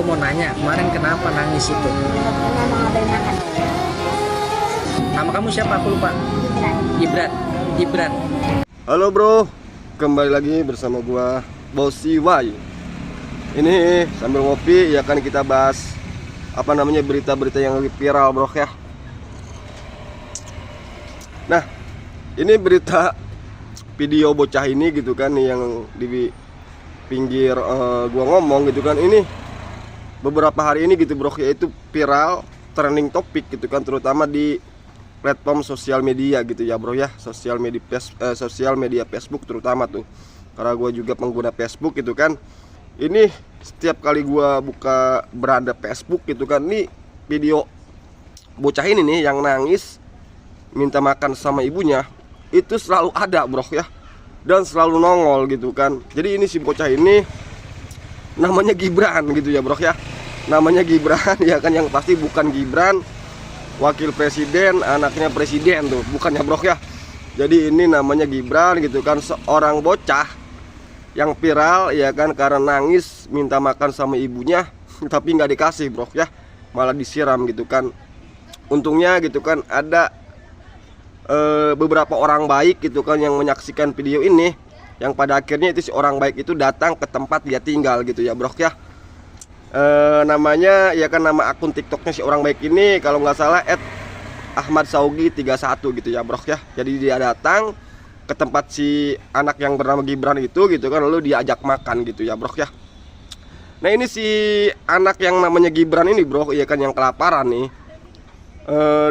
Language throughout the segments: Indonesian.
mau nanya, kemarin kenapa nangis itu? Karena mau ngambil makan. Nama kamu siapa? Aku lupa. Gibran. Gibran. Halo bro, kembali lagi bersama gua Bosi Y. Ini sambil ngopi ya kan kita bahas berita-berita yang lagi viral bro ya. Nah, ini berita video bocah ini gitu kan yang di pinggir gua ngomong gitu kan, ini beberapa hari ini gitu bro ya, itu viral trending topik gitu kan, terutama di platform sosial media gitu ya bro ya, sosial media Facebook terutama tuh, karena gue juga pengguna Facebook gitu kan. Ini setiap kali gue buka beranda Facebook gitu kan, nih video bocah ini nih yang nangis minta makan sama ibunya itu selalu ada bro ya, dan selalu nongol gitu kan. Jadi ini si bocah ini namanya Gibran gitu ya bro ya, namanya Gibran ya kan, yang pasti bukan Gibran wakil presiden, anaknya presiden tuh, bukannya bro ya. Jadi ini namanya Gibran gitu kan, seorang bocah yang viral ya kan, karena nangis minta makan sama ibunya tapi nggak dikasih bro ya, malah disiram gitu kan. Untungnya gitu kan ada beberapa orang baik gitu kan yang menyaksikan video ini, yang pada akhirnya itu si orang baik itu datang ke tempat dia tinggal gitu ya bro ya. Namanya ya kan, nama akun TikToknya si orang baik ini kalau nggak salah @ahmadsaugi31 gitu ya bro ya. Jadi dia datang ke tempat si anak yang bernama Gibran itu gitu kan, lalu diajak makan gitu ya bro ya. Nah ini si anak yang namanya Gibran ini bro ya kan, yang kelaparan nih,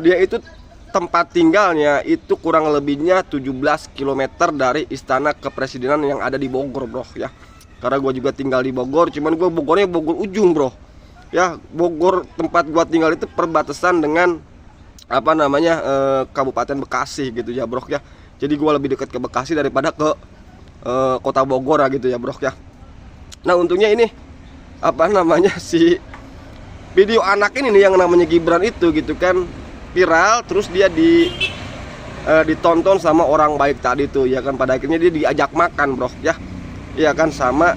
dia itu tempat tinggalnya itu kurang lebihnya 17 km dari istana kepresidenan yang ada di Bogor bro ya. Karena gue juga tinggal di Bogor, cuman gue Bogornya Bogor ujung bro ya. Bogor tempat gue tinggal itu perbatasan dengan Kabupaten Bekasi gitu ya bro ya. Jadi gue lebih dekat ke Bekasi daripada ke kota Bogor gitu ya bro ya. Nah untungnya ini si video anak ini nih yang namanya Gibran itu gitu kan viral, terus dia ditonton sama orang baik tadi tuh ya kan. Pada akhirnya dia diajak makan bro ya, iya kan, sama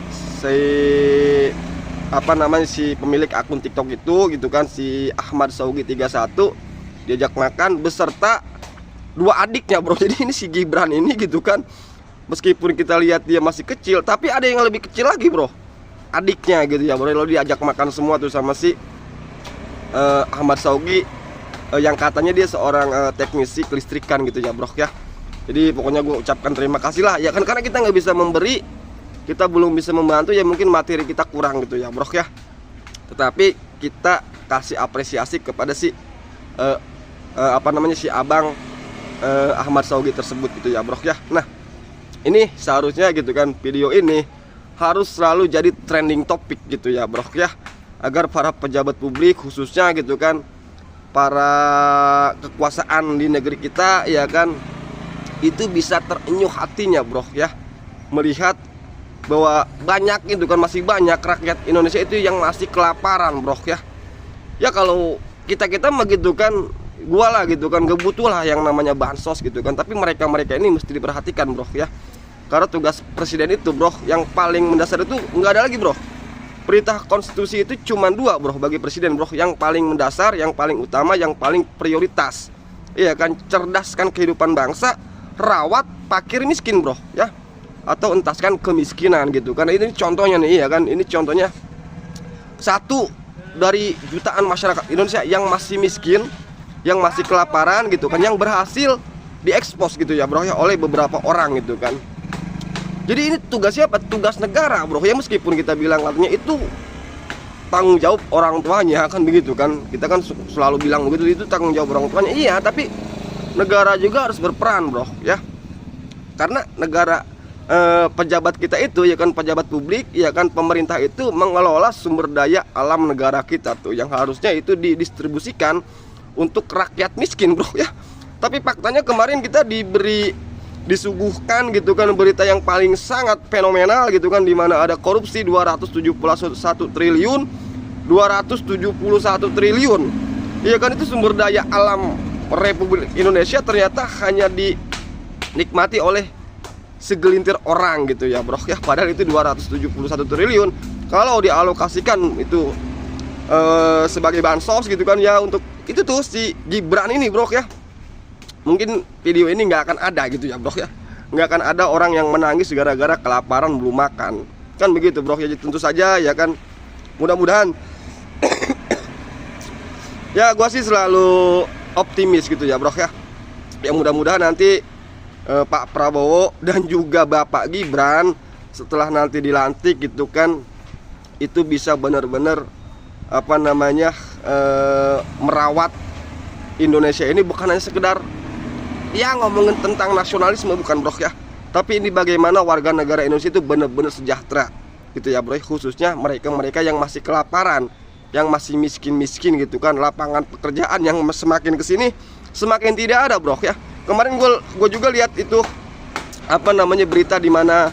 si pemilik akun TikTok itu gitu kan, si ahmadsaugi31, diajak makan beserta dua adiknya bro. Jadi ini si Gibran ini gitu kan, meskipun kita lihat dia masih kecil, tapi ada yang lebih kecil lagi bro, adiknya gitu ya bro. Lalu diajak makan semua tuh sama si Ahmad Saugi, yang katanya dia seorang teknisi kelistrikan gitu ya bro ya. Jadi pokoknya gue ucapkan terima kasih lah ya kan, karena kita nggak bisa memberi, kita belum bisa membantu ya, mungkin materi kita kurang gitu ya bro ya. Tetapi kita kasih apresiasi kepada si si abang Ahmad Saugi tersebut gitu ya bro ya. Nah ini seharusnya gitu kan, video ini harus selalu jadi trending topik gitu ya bro ya, agar para pejabat publik khususnya gitu kan, para kekuasaan di negeri kita ya kan, itu bisa terenyuh hatinya bro ya, melihat bahwa banyak itu kan, masih banyak rakyat Indonesia itu yang masih kelaparan bro ya. Ya kalau kita mah gitu kan, gua lah gitu kan, gak butuh lah yang namanya bansos gitu kan, tapi mereka ini mesti diperhatikan bro ya. Karena tugas presiden itu bro, yang paling mendasar itu nggak ada lagi bro. Perintah konstitusi itu cuma dua bro bagi presiden bro, yang paling mendasar, yang paling utama, yang paling prioritas, iya kan, cerdaskan kehidupan bangsa, rawat fakir miskin bro ya, atau entaskan kemiskinan gitu kan. Ini contohnya nih ya kan, ini contohnya satu dari jutaan masyarakat Indonesia yang masih miskin, yang masih kelaparan gitu kan, yang berhasil diekspos gitu ya bro ya oleh beberapa orang gitu kan. Jadi ini tugas siapa? Tugas negara bro ya, meskipun kita bilang artinya itu tanggung jawab orang tuanya kan begitu kan, kita kan selalu bilang begitu, itu tanggung jawab orang tuanya, iya, tapi negara juga harus berperan bro ya. Karena negara, pejabat kita itu ya kan, pejabat publik ya kan, pemerintah itu mengelola sumber daya alam negara kita tuh, yang harusnya itu didistribusikan untuk rakyat miskin bro ya. Tapi faktanya kemarin kita disuguhkan gitu kan berita yang paling sangat fenomenal gitu kan, dimana ada korupsi 271 triliun iya kan. Itu sumber daya alam Republik Indonesia ternyata hanya dinikmati oleh segelintir orang gitu ya bro ya, padahal itu 271 triliun kalau dialokasikan itu sebagai bansos gitu kan ya, untuk itu tuh si Gibran ini bro ya. Mungkin video ini nggak akan ada gitu ya bro ya, nggak akan ada orang yang menangis gara-gara kelaparan belum makan, kan begitu bro ya. Tentu saja ya kan, mudah-mudahan ya gua sih selalu optimis gitu ya bro ya. Ya mudah-mudahan nanti Pak Prabowo dan juga Bapak Gibran setelah nanti dilantik gitu kan, itu bisa benar-benar apa namanya merawat Indonesia ini, bukan hanya sekedar ya ngomongin tentang nasionalisme, bukan bro ya, tapi ini bagaimana warga negara Indonesia itu benar-benar sejahtera gitu ya bro, khususnya mereka-mereka yang masih kelaparan, yang masih miskin-miskin gitu kan. Lapangan pekerjaan yang semakin kesini semakin tidak ada bro ya. Kemarin gue juga lihat itu apa namanya berita di mana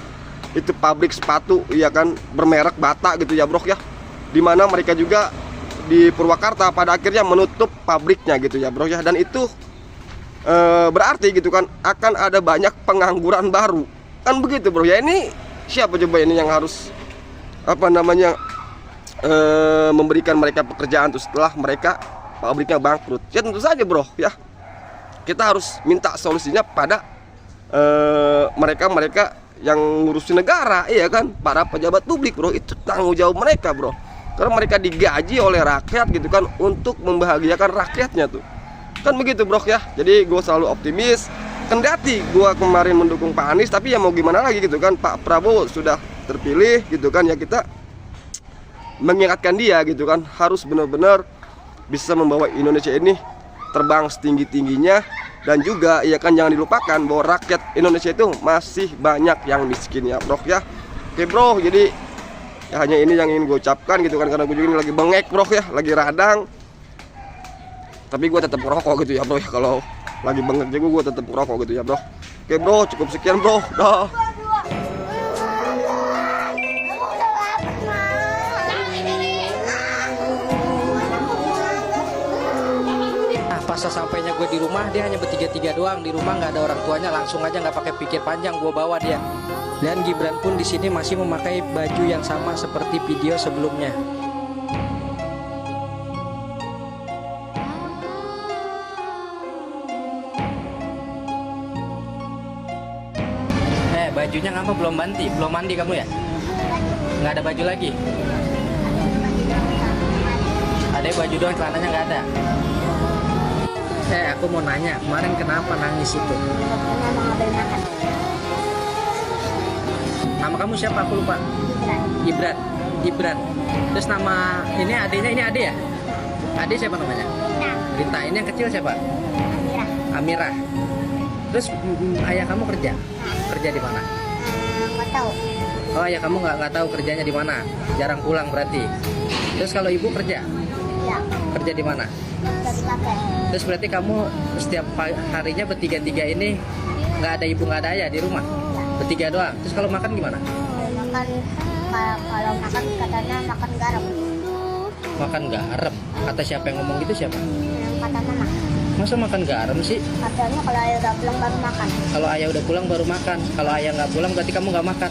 itu pabrik sepatu ya kan bermerek Bata gitu ya bro ya, dimana mereka juga di Purwakarta pada akhirnya menutup pabriknya gitu ya bro ya. Dan itu berarti gitu kan akan ada banyak pengangguran baru, kan begitu bro ya. Ini siapa coba ini yang harus apa namanya memberikan mereka pekerjaan tuh setelah mereka pabriknya bangkrut? Ya tentu saja bro ya, kita harus minta solusinya pada mereka-mereka yang ngurusin negara, iya kan, para pejabat publik bro. Itu tanggung jawab mereka bro, karena mereka digaji oleh rakyat gitu kan untuk membahagiakan rakyatnya tuh, kan begitu bro ya. Jadi gue selalu optimis, kendati gue kemarin mendukung Pak Anies, tapi ya mau gimana lagi gitu kan, Pak Prabowo sudah terpilih gitu kan ya, kita mengingatkan dia gitu kan, harus benar-benar bisa membawa Indonesia ini terbang setinggi-tingginya. Dan juga ya kan jangan dilupakan bahwa rakyat Indonesia itu masih banyak yang miskin ya bro ya. Oke bro, jadi ya hanya ini yang ingin gue ucapkan gitu kan, karena gue juga ini lagi bengek bro ya, lagi radang. Tapi gue tetap ngerokok gitu ya bro ya, kalau lagi bengek juga gue tetap ngerokok gitu ya bro. Oke bro, cukup sekian bro, dah. Pas sampainya gue di rumah, dia hanya bertiga-tiga doang di rumah, nggak ada orang tuanya. Langsung aja nggak pakai pikir panjang gue bawa dia. Dan Gibran pun di sini masih memakai baju yang sama seperti video sebelumnya. Bajunya ngapa belum mandi kamu ya? Nggak ada baju lagi? Ada baju doang, celananya nggak ada. Aku mau nanya, kemarin kenapa nangis itu? Karena mau ngambil makan. Nama kamu siapa? Aku lupa. Gibran. Gibran. Terus nama ini adiknya, ini adik ya? Adik siapa namanya? Rita. Ini yang kecil siapa? Amirah. Terus ayah kamu kerja? Kerja di mana? Nggak tahu. Oh, ayah kamu nggak tahu kerjanya di mana? Jarang pulang berarti. Terus kalau ibu kerja? Ya. Kerja di mana? Dari kakek. Terus berarti kamu setiap harinya bertiga-tiga ini nggak ada ibu nggak ada ayah di rumah? Bertiga doang. Terus kalau makan gimana? Makan kalau makan katanya makan garam. Makan garam. Kata siapa yang ngomong gitu, siapa? Kata mama. Masa makan garam sih? Katanya kalau ayah udah pulang baru makan. Kalau ayah udah pulang baru makan. Kalau ayah nggak pulang berarti kamu nggak makan.